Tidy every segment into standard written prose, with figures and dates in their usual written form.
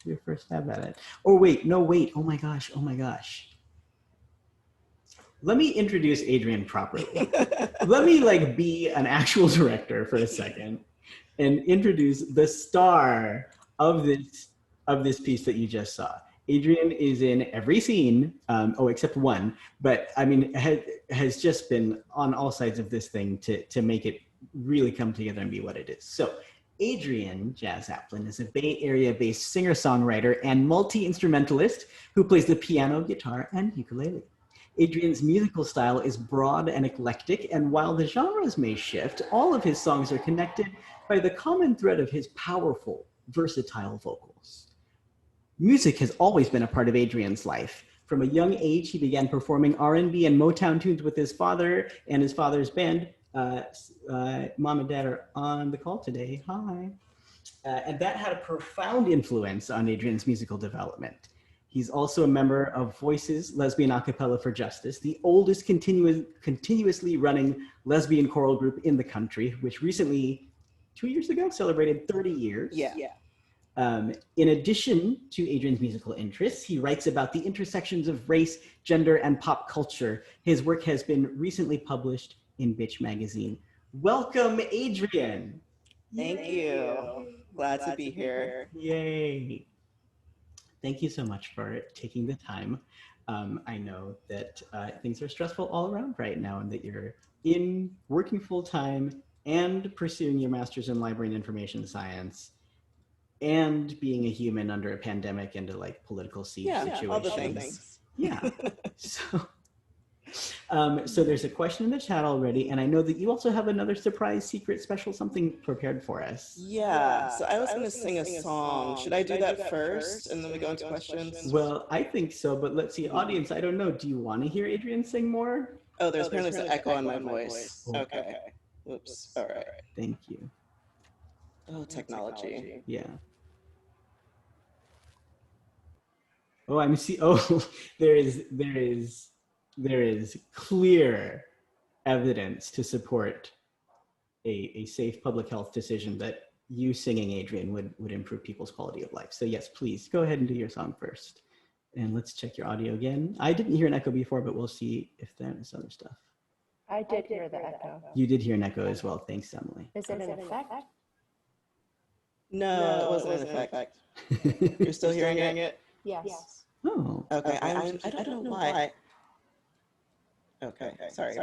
your first stab at it. Oh wait, no wait. Oh my gosh. Oh my gosh. Let me introduce Adrian properly. Let me like be an actual director for a second and introduce the star of this piece that you just saw. Adrian is in every scene, except one, but I mean, has just been on all sides of this thing to make it really come together and be what it is. So Adrian Jazz Applin is a Bay Area-based singer-songwriter and multi-instrumentalist who plays the piano, guitar, and ukulele. Adrian's musical style is broad and eclectic, and while the genres may shift, all of his songs are connected by the common thread of his powerful, versatile vocals. Music has always been a part of Adrian's life. From a young age, he began performing R&B and Motown tunes with his father and his father's band. Mom and Dad are on the call today. Hi. And that had a profound influence on Adrian's musical development. He's also a member of Voices, Lesbian a Capella for Justice, the oldest continuously running lesbian choral group in the country, which recently, 2 years ago, celebrated 30 years. Yeah. In addition to Adrian's musical interests, he writes about the intersections of race, gender, and pop culture. His work has been recently published in Bitch magazine. Welcome, Adrian. Thank you. Glad to be here. Yay. Thank you so much for taking the time. I know that things are stressful all around right now and that you're working full time and pursuing your master's in library and information science and being a human under a pandemic and a like political siege situation. All the things. Yeah. So there's a question in the chat already, and I know that you also have another surprise, secret, special something prepared for us. Yeah, so I was going to sing a song. Should I do that first, and then we go into questions? Well, I think so, but let's see. Audience, I don't know. Do you want to hear Adrian sing more? Oh, there's apparently some echo on my voice. Okay. Whoops. All right. Thank you. Oh, technology. Yeah. Oh, I'm see. Oh, there is clear evidence to support a safe public health decision that you singing Adrian would improve people's quality of life. So yes, please go ahead and do your song first. And let's check your audio again. I didn't hear an echo before, but we'll see if there's other stuff. I did hear the echo. You did hear an echo as well. Thanks, Emily. Is it an effect? No, it wasn't an effect. You're still hearing it? Yes. Oh. Okay, I don't know why. Okay, sorry.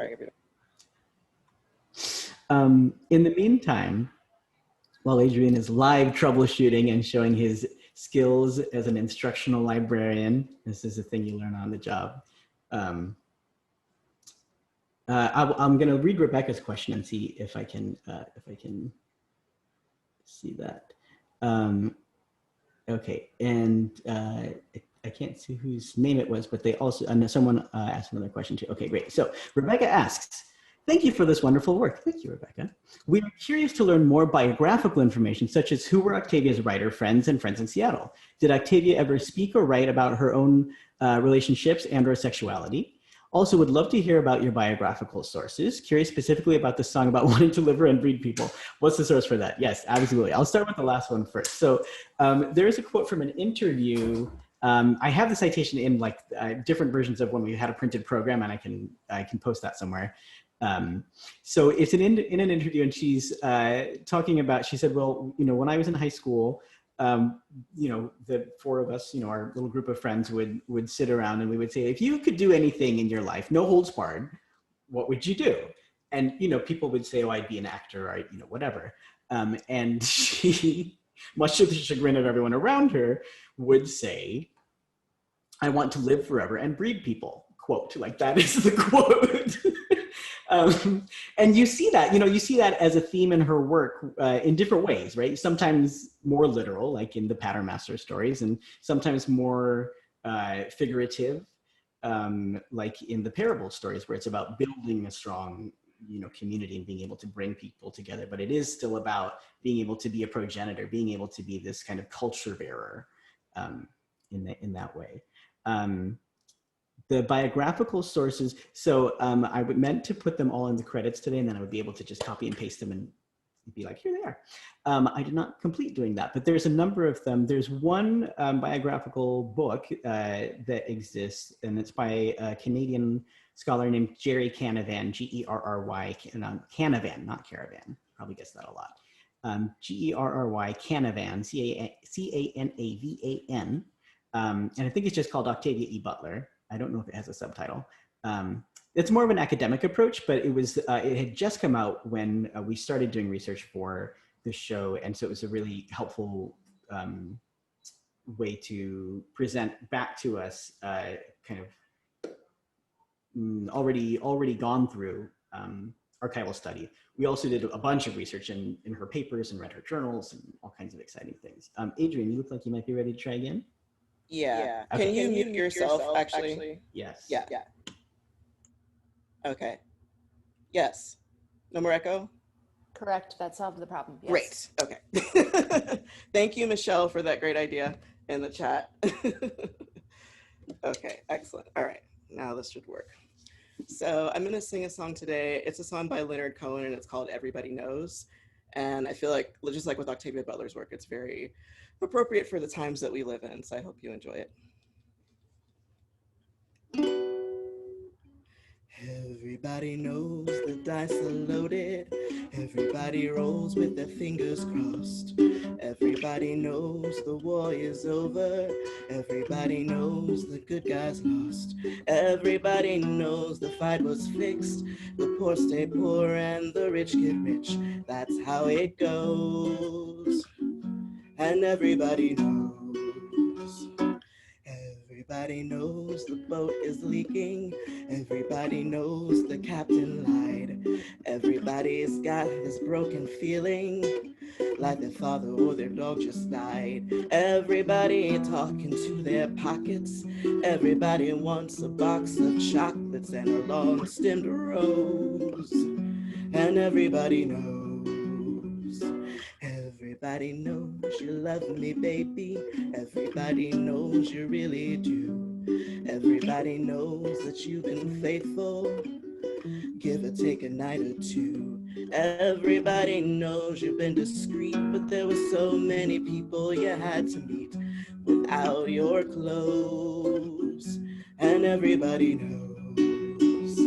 In the meantime, while Adrian is live troubleshooting and showing his skills as an instructional librarian, this is a thing you learn on the job. I'm going to read Rebecca's question and see if I can see that. Okay, and I can't see whose name it was, but they also, someone asked another question too. Okay, great. So Rebecca asks, thank you for this wonderful work. Thank you, Rebecca. We are curious to learn more biographical information, such as who were Octavia's writer friends and friends in Seattle? Did Octavia ever speak or write about her own relationships and or sexuality? Also would love to hear about your biographical sources. Curious specifically about the song about wanting to live and breed people. What's the source for that? Yes, absolutely. I'll start with the last one first. So there is a quote from an interview. I have the citation in like different versions of when we had a printed program, and I can post that somewhere. So it's in an interview, and she's talking about, she said, well, you know, when I was in high school, you know, the four of us, you know, our little group of friends would sit around and we would say, if you could do anything in your life, no holds barred, what would you do? And, you know, people would say, oh, I'd be an actor, or, you know, whatever. And she, much to the chagrin of everyone around her, would say, I want to live forever and breed people, quote, like that is the quote. And you see that, you know, you see that as a theme in her work in different ways, right? Sometimes more literal, like in the Pattern Master stories, and sometimes more figurative, like in the parable stories, where it's about building a strong, you know, community and being able to bring people together. But it is still about being able to be a progenitor, being able to be this kind of culture bearer in that way. The biographical sources, so I meant to put them all in the credits today, and then I would be able to just copy and paste them and be like, here they are. I did not complete doing that, but there's a number of them. There's one biographical book that exists, and it's by a Canadian scholar named Jerry Canavan, Gerry, Canavan, not Caravan, probably gets that a lot. Gerry Canavan, Canavan. And I think it's just called Octavia E. Butler. I don't know if it has a subtitle. It's more of an academic approach, but it was it had just come out when we started doing research for the show, and so it was a really helpful way to present back to us kind of already gone through archival study. We also did a bunch of research in her papers and read her journals and all kinds of exciting things. Adrian, you look like you might be ready to try again. Yeah. Okay. Can you mute yourself, actually? Yes. Yeah. Okay. Yes. No more echo? Correct. That solved the problem. Yes. Great. Okay. Thank you, Michelle, for that great idea in the chat. Okay, excellent. All right, now this should work. So I'm going to sing a song today. It's a song by Leonard Cohen, and it's called Everybody Knows. And I feel like, just like with Octavia Butler's work, it's very appropriate for the times that we live in. So I hope you enjoy it. Everybody knows the dice are loaded. Everybody rolls with their fingers crossed. Everybody knows the war is over. Everybody knows the good guys lost. Everybody knows the fight was fixed. The poor stay poor and the rich get rich. That's how it goes. And everybody knows. Everybody knows the boat is leaking. Everybody knows the captain lied. Everybody's got this broken feeling, like their father or their dog just died. Everybody talking to their pockets. Everybody wants a box of chocolates and a long-stemmed rose. And everybody knows. Everybody knows you love me, baby. Everybody knows you really do. Everybody knows that you've been faithful, give or take a night or two. Everybody knows you've been discreet, but there were so many people you had to meet without your clothes. And everybody knows.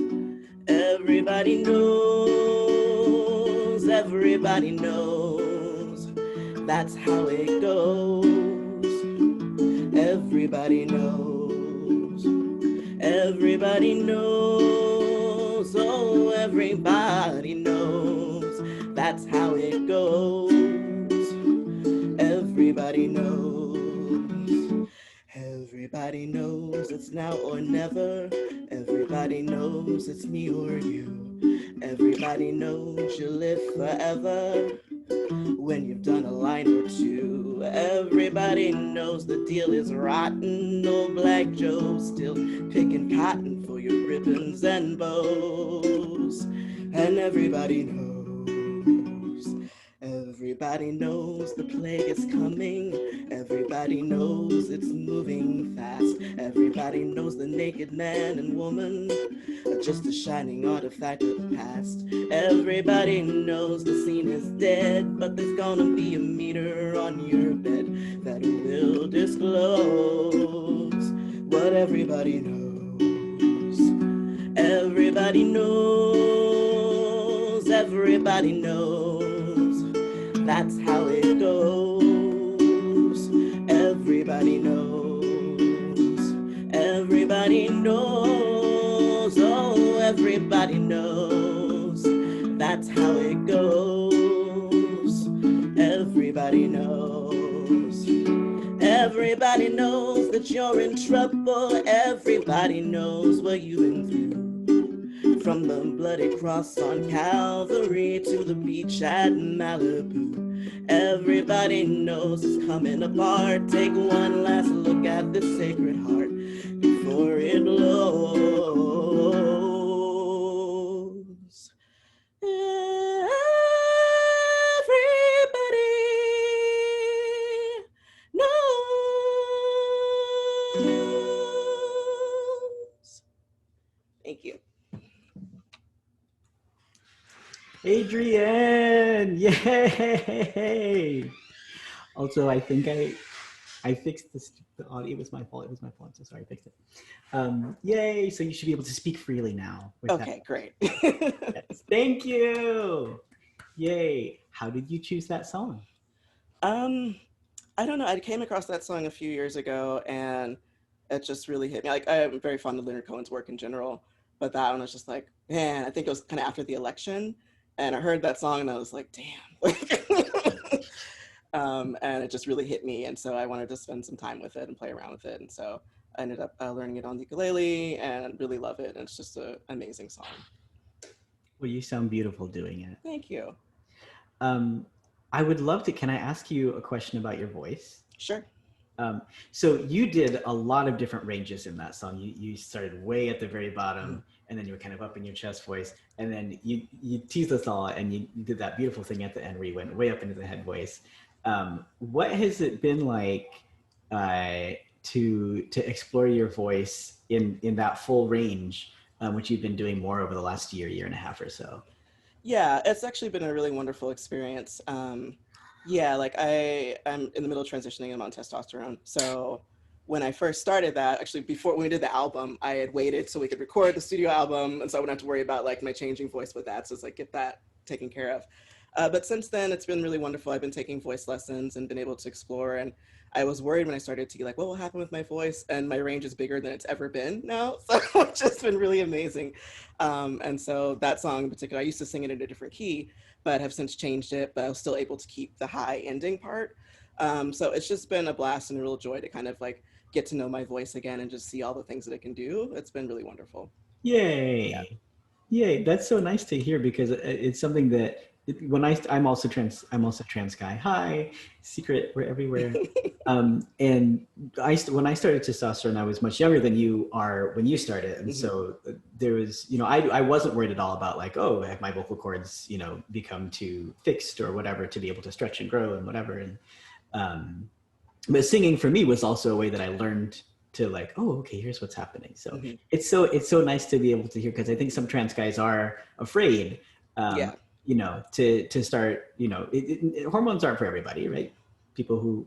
Everybody knows. Everybody knows. That's how it goes. Everybody knows. Everybody knows. Oh, everybody knows. That's how it goes. Everybody knows. Everybody knows it's now or never. Everybody knows it's me or you. Everybody knows you live forever when you've done a line or two. Everybody knows the deal is rotten. Old Black Joe's still picking cotton for your ribbons and bows. And everybody knows. Everybody knows the plague is coming. Everybody knows it's moving fast. Everybody knows the naked man and woman are just a shining artifact of the past. Everybody knows the scene is dead, but there's gonna be a meter on your bed that will disclose what everybody knows. Everybody knows. Everybody knows. That's how it goes. Everybody knows. Everybody knows. Oh, everybody knows. That's how it goes. Everybody knows. Everybody knows that you're in trouble. Everybody knows what you've been through. From the bloody cross on Calvary to the beach at Malibu. Everybody knows it's coming apart. Take one last look at the Sacred Heart before it blows. Everybody knows. Thank you. Adrian, yay! Also, I think I fixed this. The audio. It was my fault. It was my fault. So sorry, I fixed it. Yay! So you should be able to speak freely now. Okay, great. Yes. Thank you. Yay! How did you choose that song? um, I don't know. I came across that song a few years ago, and it just really hit me. Like, I'm very fond of Leonard Cohen's work in general, but that one was just like, man. I think it was kind of after the election, and I heard that song, and I was like, damn. And it just really hit me, and so I wanted to spend some time with it and play around with it, and so I ended up learning it on the ukulele and really love it. And it's just an amazing song. Well, you sound beautiful doing it. Thank you. I would love to. Can I ask you a question about your voice? Sure. So you did a lot of different ranges in that song. You started way at the very bottom, and then you were kind of up in your chest voice, and then you teased us all, and you did that beautiful thing at the end where you went way up into the head voice. What has it been like to explore your voice in that full range, which you've been doing more over the last year and a half or so? Yeah, it's actually been a really wonderful experience. Yeah, like I'm in the middle of transitioning. I'm on testosterone. So when I first started that, actually before when we did the album, I had waited so we could record the studio album, and so I wouldn't have to worry about like my changing voice with that. So it's like get that taken care of. But since then, it's been really wonderful. I've been taking voice lessons and been able to explore. And I was worried when I started to be like, what will happen with my voice? And my range is bigger than it's ever been now. So it's just been really amazing. And so that song in particular, I used to sing it in a different key, but have since changed it, but I was still able to keep the high ending part. So it's just been a blast and a real joy to kind of like get to know my voice again and just see all the things that it can do. It's been really wonderful. Yay! Yeah. Yay! That's so nice to hear because it's something that when I'm also trans guy. Hi, secret, we're everywhere. And when I started testosterone, I was much younger than you are when you started, and so there was, I wasn't worried at all about like, oh, have my vocal cords, become too fixed or whatever to be able to stretch and grow and whatever. And but singing for me was also a way that I learned to like, oh, okay, here's what's happening. So it's so nice to be able to hear, because I think some trans guys are afraid. Yeah. To start, hormones aren't for everybody, right? People who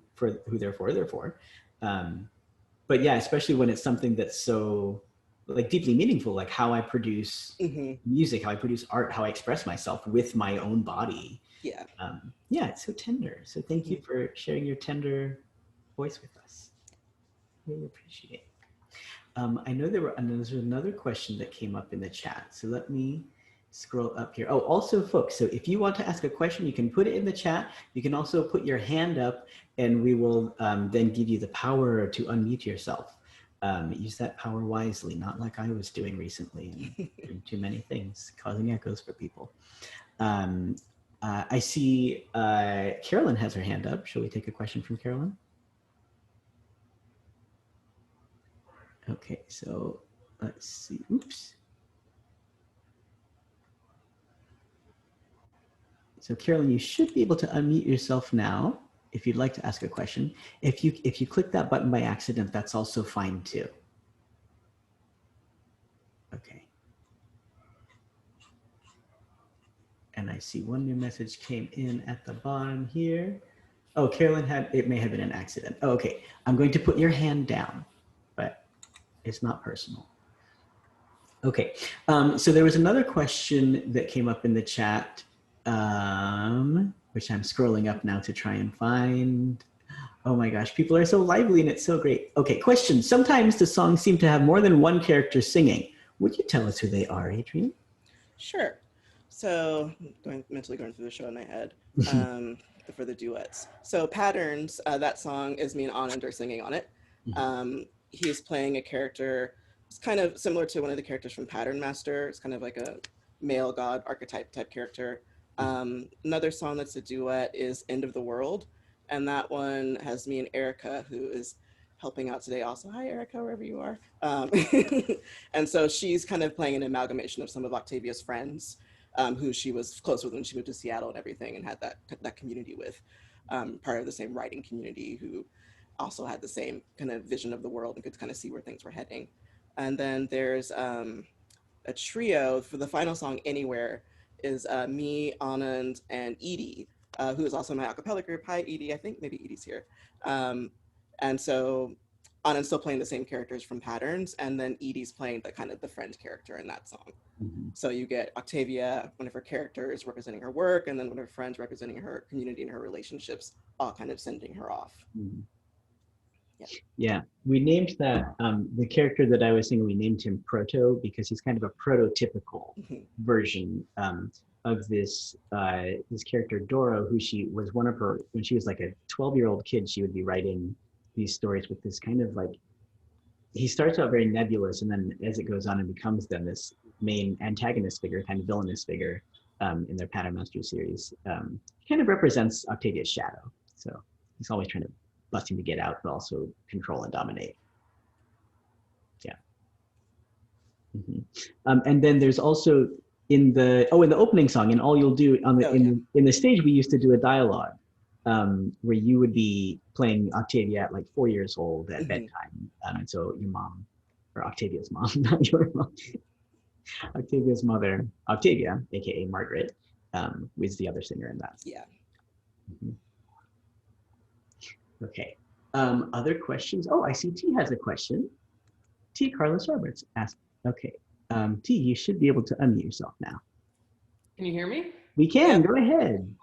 they're for. But yeah, especially when it's something that's so like deeply meaningful, like how I produce music, how I produce art, how I express myself with my own body. Yeah. Yeah, it's so tender. So thank you for sharing your tender voice with us. Really appreciate it. I know there's another question that came up in the chat. So let me scroll up here. Oh, also folks, so if you want to ask a question, you can put it in the chat. You can also put your hand up and we will then give you the power to unmute yourself. Use that power wisely, not like I was doing recently and doing too many things, causing echoes for people. I see Carolyn has her hand up. Shall we take a question from Carolyn? Okay, so let's see. Oops. So Carolyn, you should be able to unmute yourself now if you'd like to ask a question. If you click that button by accident, that's also fine too. Okay. And I see one new message came in at the bottom here. Oh, Carolyn it may have been an accident. Oh, okay. I'm going to put your hand down, but it's not personal. Okay. So there was another question that came up in the chat, which I'm scrolling up now to try and find. Oh my gosh, people are so lively and it's so great. Okay, question. Sometimes the songs seem to have more than one character singing. Would you tell us who they are, Adrian? Sure. So mentally going through the show in my head for the duets. So Patterns, that song is me and Anand are singing on it. He's playing a character. It's kind of similar to one of the characters from Pattern Master. It's kind of like a male god archetype type character. Another song that's a duet is End of the World. And that one has me and Erica, who is helping out today also. Hi, Erica, wherever you are. And so she's kind of playing an amalgamation of some of Octavia's friends, who she was close with when she moved to Seattle and everything and had that community with, part of the same writing community, who also had the same kind of vision of the world and could kind of see where things were heading. And then there's a trio for the final song, Anywhere, is me, Anand, and Edie, who is also my a cappella group. Hi, Edie. I think maybe Edie's here. And so Anand's still playing the same characters from Patterns, and then Edie's playing the kind of the friend character in that song. Mm-hmm. So you get Octavia, one of her characters representing her work, and then one of her friends representing her community and her relationships, all kind of sending her off. Mm-hmm. Yeah. Yeah, we named that, the character that I was singing, we named him Proto because he's kind of a prototypical version of this this character Doro, who she was one of her, when she was like a 12-year-old kid, she would be writing these stories with this kind of like, he starts out very nebulous, and then as it goes on and becomes then this main antagonist figure, kind of villainous figure in their Pattern Master series, kind of represents Octavia's shadow. So he's always trying to bust him to get out, but also control and dominate. Yeah. Mm-hmm. And then there's also in the opening song, in All You'll Do, on the in the stage, we used to do a dialogue where you would be playing Octavia at like 4 years old at bedtime, and so your mom, or Octavia's mom, not your mom, Octavia's mother, Octavia, aka Margaret, was the other singer in that. Yeah. Mm-hmm. Okay. Other questions? Oh, I see T has a question. T. Carlos Roberts asked. Okay. T, you should be able to unmute yourself now. Can you hear me? We can. Go ahead.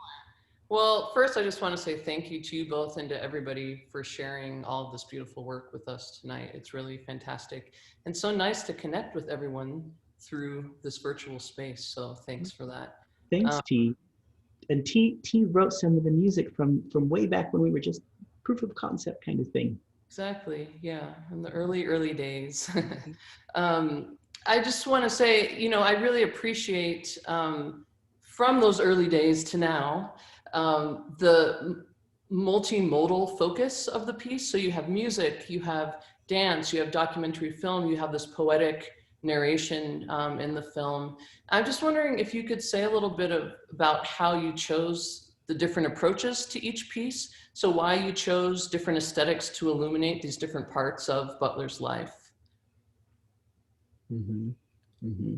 Well, first, I just want to say thank you to you both and to everybody for sharing all of this beautiful work with us tonight. It's really fantastic and so nice to connect with everyone through this virtual space. So thanks for that. Thanks, T. And T wrote some of the music from way back when we were just proof of concept kind of thing. Exactly. Yeah. In the early days. I just want to say, you know, I really appreciate from those early days to now, the multimodal focus of the piece. So you have music, you have dance, you have documentary film, you have this poetic narration in the film. I'm just wondering if you could say a little bit about how you chose the different approaches to each piece. So why you chose different aesthetics to illuminate these different parts of Butler's life. Mm-hmm. Mm-hmm.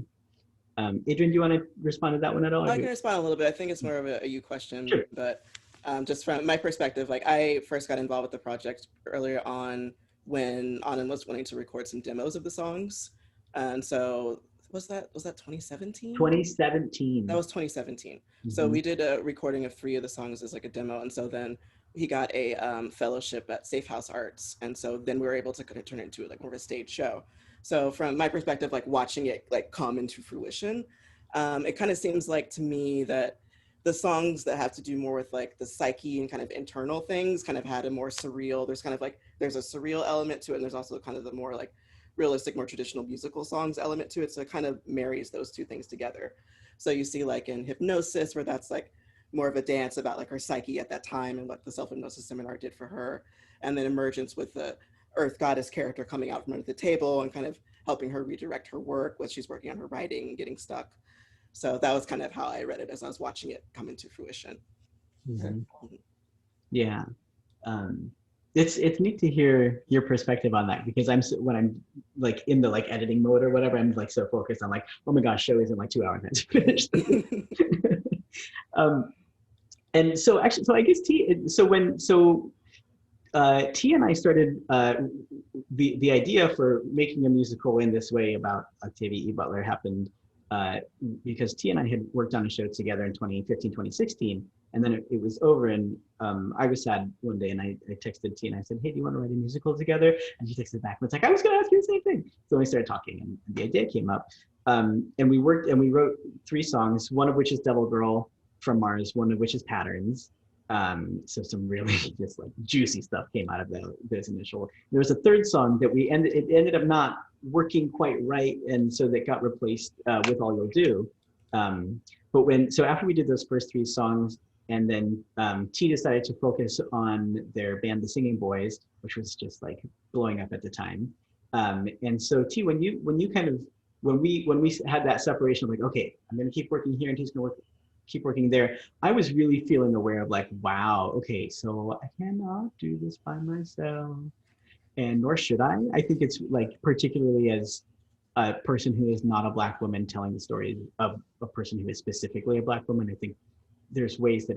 Adrian, do you want to respond to that one at all? I can respond a little bit. I think it's more of a you question, sure. But just from my perspective, like I first got involved with the project earlier on when Anand was wanting to record some demos of the songs. And so was that 2017? 2017. That was 2017. Mm-hmm. So we did a recording of 3 of the songs as like a demo. And so then he got a fellowship at Safe House Arts. And so then we were able to kind of turn it into like more of a stage show. So from my perspective, like watching it like come into fruition, it kind of seems like to me that the songs that have to do more with like the psyche and kind of internal things kind of had a more surreal, there's a surreal element to it. And there's also kind of the more like realistic, more traditional musical songs element to it. So it kind of marries those two things together. So you see like in Hypnosis, where that's like more of a dance about like her psyche at that time and what the self-hypnosis seminar did for her. And then Emergence with the Earth goddess character coming out from under the table and kind of helping her redirect her work when she's working on her writing and getting stuck. So that was kind of how I read it as I was watching it come into fruition. Mm-hmm. Yeah. It's neat to hear your perspective on that, because when I'm like in the like editing mode or whatever, I'm like so focused on like, oh my gosh, show is in like 2 hours and it's finished. And so actually, so I guess T and I started the idea for making a musical in this way about Octavia E. Butler happened because T and I had worked on a show together in 2015, 2016, and then it was over, and I was sad one day, and I texted T and I said, hey, do you want to write a musical together? And she texted back and was like, I was going to ask you the same thing. So we started talking, and the idea came up, and we worked, and we wrote 3 songs, one of which is Devil Girl from Mars, one of which is Patterns. So some really just like juicy stuff came out of those initial. There was a 3rd song that it ended up not working quite right, and so that got replaced with All You'll Do. So after we did those first 3 songs, and then T decided to focus on their band, The Singing Boys, which was just like blowing up at the time. And so T, when we had that separation of like, okay, I'm gonna keep working here and T's gonna keep working there, I was really feeling aware of like, wow, okay, so I cannot do this by myself, and nor should I. I think it's like, particularly as a person who is not a Black woman telling the story of a person who is specifically a Black woman. I think there's ways that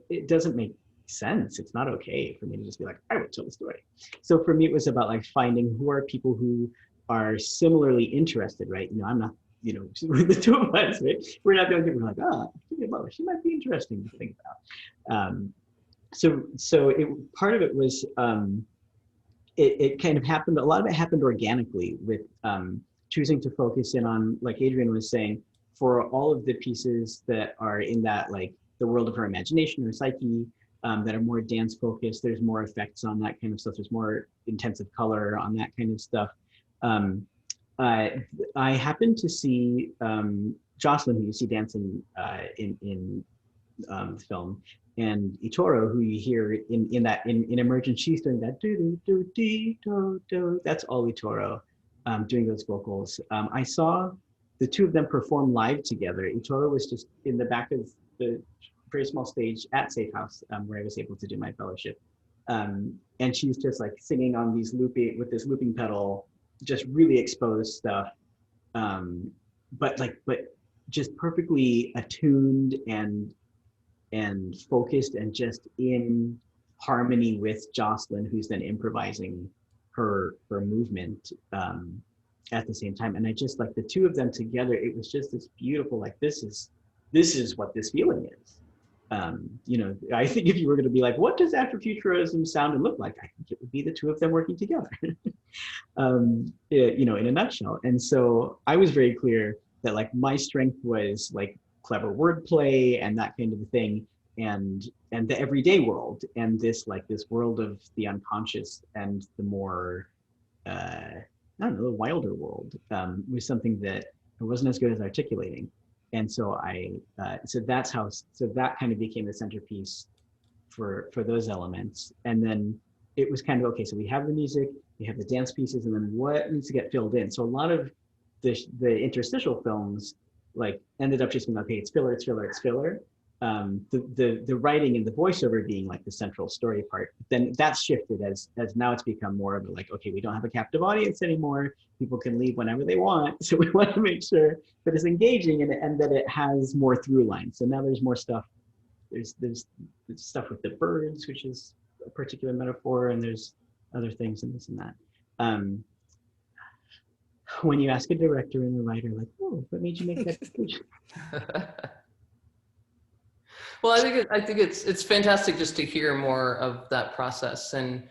it doesn't make sense. It's not okay for me to just be like, I would tell the story. So for me, it was about like finding who are people who are similarly interested, right? You know, I'm not, you know, the two of us, right? We're not the only people who are like, oh, she might be interesting to think about. So part of it was, it kind of happened, a lot of it happened organically with choosing to focus in on, like Adrian was saying, for all of the pieces that are in that, like the world of her imagination, her psyche, that are more dance focused, there's more effects on that kind of stuff, there's more intensive color on that kind of stuff. I happened to see Jocelyn, who you see dancing in the film, and Itoro, who you hear in Emergent, she's doing that do do do do do do. That's all Itoro, doing those vocals. I saw the two of them perform live together. Itoro was just in the back of the very small stage at Safe House, where I was able to do my fellowship, and she's just like singing on these looping pedal, just really exposed stuff, but just perfectly attuned and focused and just in harmony with Jocelyn, who's then improvising her movement at the same time. And I just, like, the two of them together, it was just this beautiful, like, this is what this feeling is. You know, I think if you were going to be like, what does Afrofuturism sound and look like? I think it would be the two of them working together, you know, in a nutshell. And so I was very clear that, like, my strength was like clever wordplay and that kind of thing, and the everyday world, and this world of the unconscious and the more I don't know, the wilder world, was something that I wasn't as good as articulating. And so so that kind of became the centerpiece for those elements. And then it was kind of, okay, so we have the music, we have the dance pieces, and then what needs to get filled in? So a lot of the interstitial films, like, ended up just being, okay, it's filler, it's filler, it's filler. The writing and the voiceover being like the central story part. Then that's shifted as now it's become more of a, like, okay, we don't have a captive audience anymore. People can leave whenever they want. So we want to make sure that it's engaging and that it has more through lines. So now there's more stuff. There's stuff with the birds, which is a particular metaphor, and there's other things and this and that. When you ask a director and a writer, like, oh, what made you make that decision? Well, I think it's fantastic just to hear more of that process. And,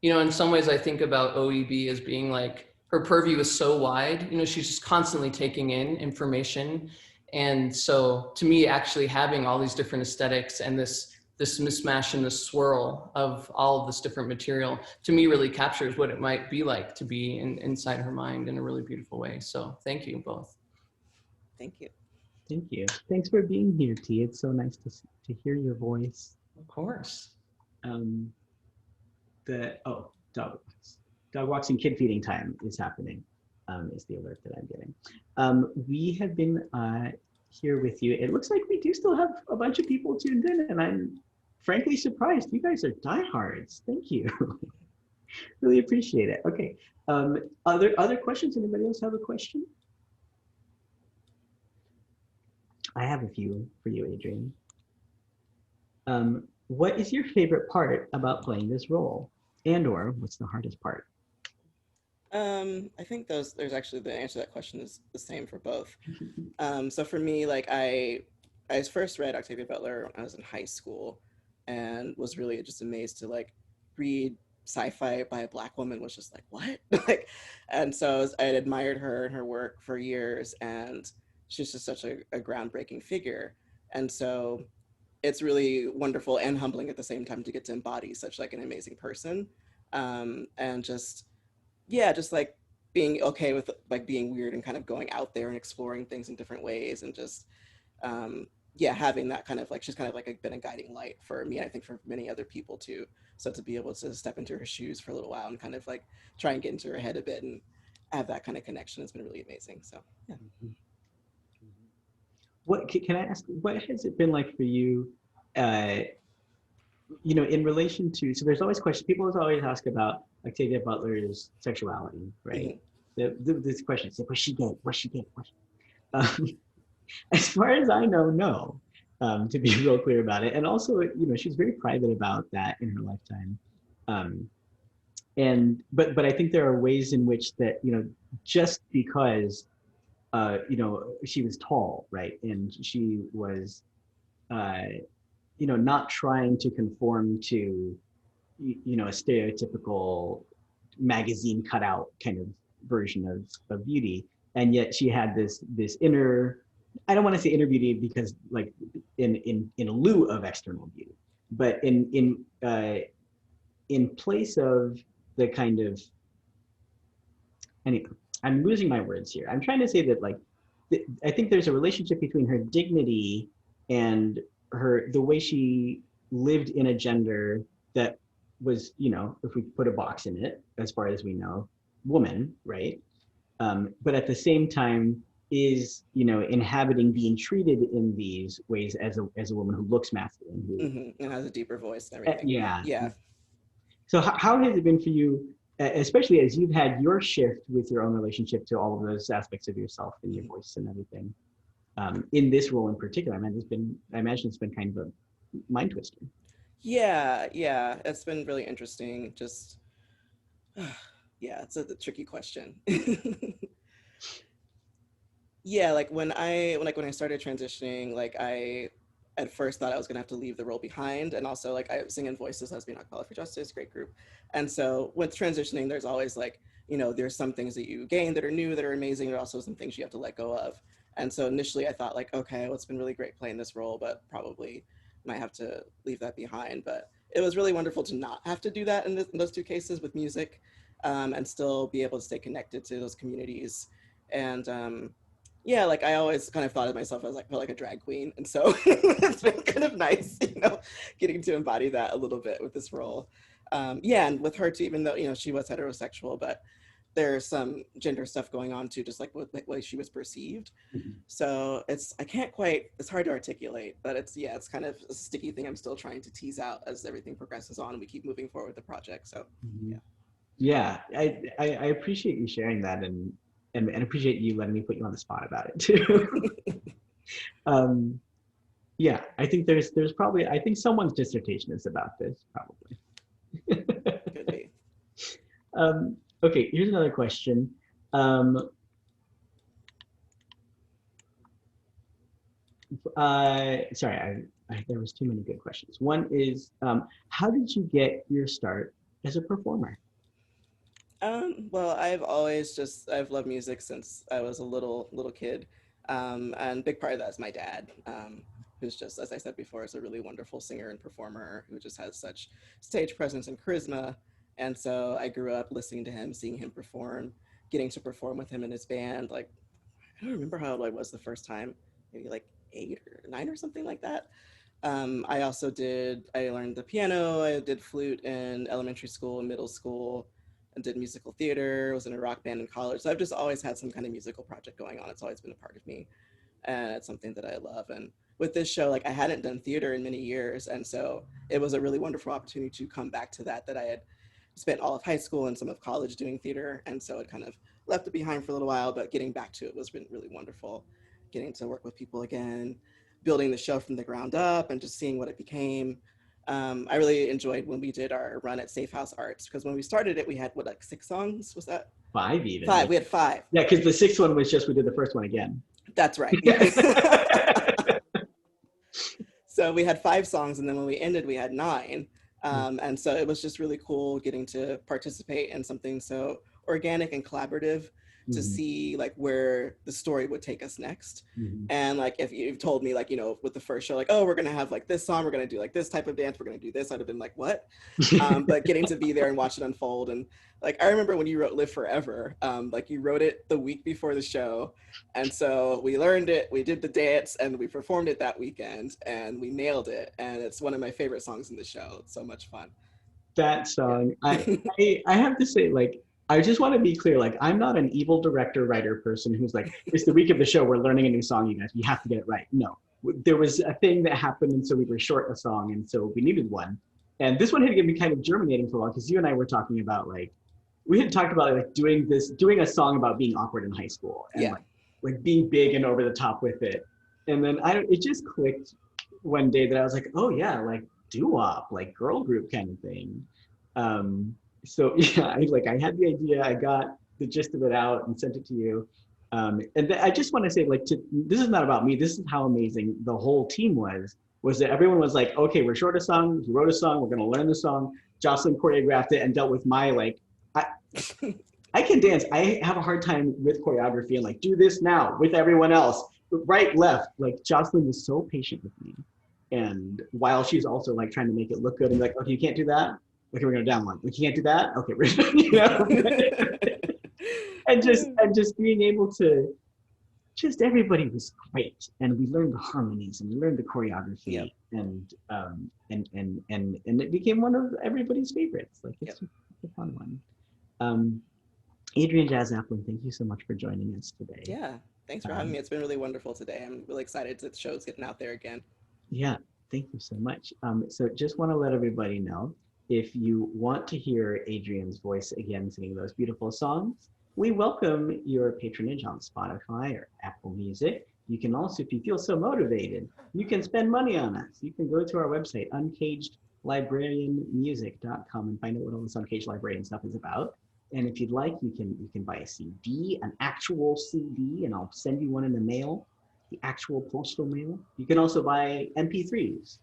you know, in some ways I think about OEB as being like, her purview is so wide, you know, she's just constantly taking in information. And so to me, actually having all these different aesthetics and this mismatch and this swirl of all of this different material, to me really captures what it might be like to be inside her mind in a really beautiful way. So thank you both. Thank you. Thank you. Thanks for being here, T. It's so nice to hear your voice. Of course. Dog walks and kid feeding time is happening, is the alert that I'm getting. We have been here with you. It looks like we do still have a bunch of people tuned in, and I'm frankly surprised. You guys are diehards. Thank you. Really appreciate it. Okay. Other questions? Anybody else have a question? I have a few for you, Adrian. What is your favorite part about playing this role? And/or what's the hardest part? I think there's actually, the answer to that question is the same for both. So for me, like, I first read Octavia Butler when I was in high school, and was really just amazed to, like, read sci-fi by a Black woman. Was just like, what? Like, and so I had admired her and her work for years, and she's just such a groundbreaking figure. And so it's really wonderful and humbling at the same time to get to embody such, like, an amazing person. And just, yeah, just like being okay with, like, being weird and kind of going out there and exploring things in different ways, and just, yeah, having that kind of, like, she's kind of like been a guiding light for me, I think for many other people too. So to be able to step into her shoes for a little while and kind of, like, try and get into her head a bit and have that kind of connection has been really amazing. So yeah. What can I ask? What has it been like for you? You know, in relation to, so there's always questions. People always ask about Octavia Butler's sexuality, right? this question. So was she gay? Was she gay? Was she? As far as I know, no. To be real clear about it, and also, she's very private about that in her lifetime. But I think there are ways in which that just because she was tall, right, and she was not trying to conform to a stereotypical magazine cutout kind of version of beauty, and yet she had this inner, I don't want to say inner beauty because like in lieu of external beauty, but in place of the kind of, anyway, I'm losing my words here. I'm trying to say that like I think there's a relationship between her dignity and the way she lived in a gender that was, if we put a box in it, as far as we know, woman, right? But at the same time is, inhabiting being treated in these ways as a woman who looks masculine. And has a deeper voice and everything. Yeah. So how has it been for you, especially as you've had your shift with your own relationship to all of those aspects of yourself and your voice and everything, in this role in particular? I imagine it's been kind of a mind twister. Yeah, it's been really interesting. Just, it's a tricky question. Yeah, like when I started transitioning, like I at first thought I was gonna have to leave the role behind, and also like I sing in Voices, Lesbian, Capella for Justice, great group. And so with transitioning, there's always like, there's some things that you gain that are new, that are amazing, but also some things you have to let go of. And so initially I thought like, okay, well, it's been really great playing this role, but probably might have to leave that behind. But it was really wonderful to not have to do that in those two cases with music, and still be able to stay connected to those communities. And like I always kind of thought of myself as felt like a drag queen. And so it's been kind of nice, getting to embody that a little bit with this role. And with her too, even though, she was heterosexual, but there's some gender stuff going on too, just like what way she was perceived. Mm-hmm. So it's hard to articulate, but it's kind of a sticky thing I'm still trying to tease out as everything progresses on and we keep moving forward with the project. So I appreciate you sharing that and appreciate you letting me put you on the spot about it too. I think there's probably, I think someone's dissertation is about this, probably. Could be. Okay, here's another question. Sorry, there was too many good questions. One is, how did you get your start as a performer? Well, I've loved music since I was a little kid. And a big part of that is my dad, who's just, as I said before, is a really wonderful singer and performer who just has such stage presence and charisma. And so I grew up listening to him, seeing him perform, getting to perform with him in his band. Like, I don't remember how old I was the first time, maybe like 8 or 9 or something like that. I learned the piano, I did flute in elementary school and middle school, and did musical theater, was in a rock band in college. So I've just always had some kind of musical project going on. It's always been a part of me. And it's something that I love. And with this show, like I hadn't done theater in many years. And so it was a really wonderful opportunity to come back to that I had spent all of high school and some of college doing theater. And so it kind of left it behind for a little while, but getting back to it was been really wonderful. Getting to work with people again, building the show from the ground up and just seeing what it became. I really enjoyed when we did our run at Safe House Arts, because when we started it, we had, 6 songs? Was that? 5 even. 5, we had 5. Yeah, because the 6th one was just, we did the first one again. That's right, yes. So we had 5 songs, and then when we ended, we had 9. And so it was just really cool getting to participate in something so organic and collaborative to see like where the story would take us next. And like if you've told me like, with the first show, like, oh, we're gonna have like this song, we're gonna do like this type of dance, we're gonna do this, I'd have been like, what? But getting to be there and watch it unfold. And like I remember when you wrote Live Forever, like you wrote it the week before the show, and so we learned it, we did the dance, and we performed it that weekend, and we nailed it. And it's one of my favorite songs in the show. It's so much fun. That song, I have to say, like, I just want to be clear, like, I'm not an evil director, writer person who's like, it's the week of the show, we're learning a new song, you guys, you have to get it right. No, there was a thing that happened, and so we were short a song, and so we needed one. And this one had to be kind of germinating for a while, because you and I were talking about, like, we had talked about like doing a song about being awkward in high school and Yeah. like being big and over the top with it. And then it just clicked one day that I was like, oh yeah, like doo-wop, like girl group kind of thing. So yeah, I had the idea, I got the gist of it out and sent it to you. I just want to say, like, this is not about me. This is how amazing the whole team was that everyone was like, okay, we're short a song, he wrote a song, we're gonna learn the song. Jocelyn choreographed it and dealt with my like, I can dance. I have a hard time with choreography and like, do this now with everyone else, right, left. Like Jocelyn was so patient with me. And while she's also like trying to make it look good and like, okay, you can't do that. Okay, we're gonna down one. Like, you can't do that. Okay, we're, you know, and just being able to, just everybody was great, and we learned the harmonies and we learned the choreography, and it became one of everybody's favorites. Like it's just a fun one. Adrian Jazz Applin, thank you so much for joining us today. Yeah, thanks for having me. It's been really wonderful today. I'm really excited that the show's getting out there again. Yeah, thank you so much. So just want to let everybody know, if you want to hear Adrian's voice again singing those beautiful songs, we welcome your patronage on Spotify or Apple Music. You can also, if you feel so motivated, you can spend money on us. You can go to our website, uncagedlibrarianmusic.com, and find out what all this Uncaged Librarian stuff is about. And if you'd like, you can buy a CD, an actual CD, and I'll send you one in the mail, the actual postal mail. You can also buy MP3s.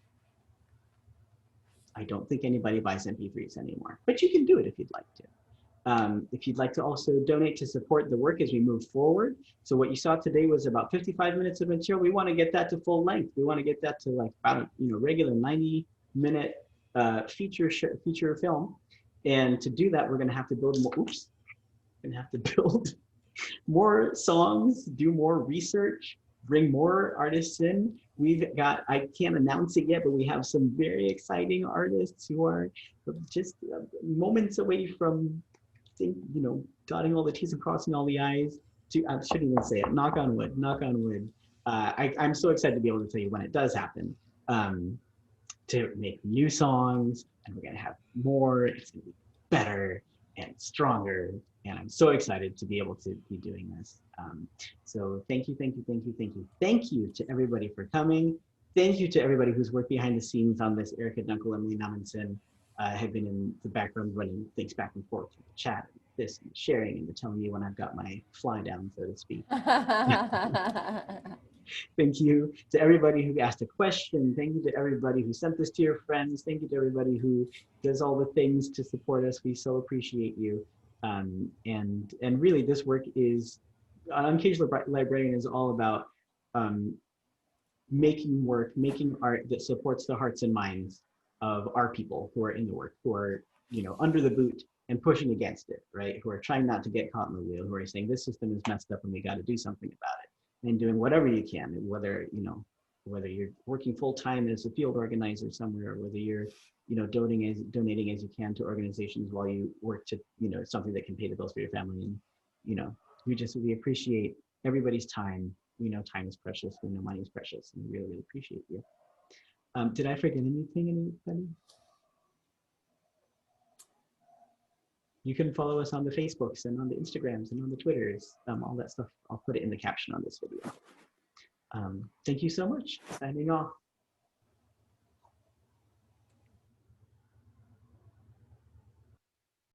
I don't think anybody buys MP3s anymore, but you can do it if you'd like to. If you'd like to also donate to support the work as we move forward. So what you saw today was about 55 minutes of material. We want to get that to full length. We want to get that to like about regular 90-minute feature film. And to do that, we're going to have to build more. Oops, we're going to have to build more songs, do more research, bring more artists in. We've got, I can't announce it yet, but we have some very exciting artists who are just moments away from, dotting all the T's and crossing all the I's. I shouldn't even say it. Knock on wood. Knock on wood. I'm so excited to be able to tell you when it does happen. To make new songs, and we're gonna have more. It's gonna be better and stronger, and I'm so excited to be able to be doing this. So thank you to everybody for coming. Thank you to everybody who's worked behind the scenes on this. Erica Dunkel, Emily Namanson have been in the background running things back and forth, the chat, and this, and sharing, and telling you when I've got my fly down, so to speak. Thank you to everybody who asked a question. Thank you to everybody who sent this to your friends. Thank you to everybody who does all the things to support us. We so appreciate you. And really, this work is, Uncaged Librarian is all about making art that supports the hearts and minds of our people who are in the work, who are under the boot and pushing against it, right? Who are trying not to get caught in the wheel, who are saying this system is messed up and we got to do something about it. And doing whatever you can, whether you're working full-time as a field organizer somewhere, or whether you're donating as you can to organizations while you work to something that can pay the bills for your family. And we appreciate everybody's time. We know time is precious. We know money is precious, and we really, really appreciate you. Did I forget anything, anybody? You can follow us on the Facebooks and on the Instagrams and on the Twitters, all that stuff. I'll put it in the caption on this video. Thank you so much. Signing off.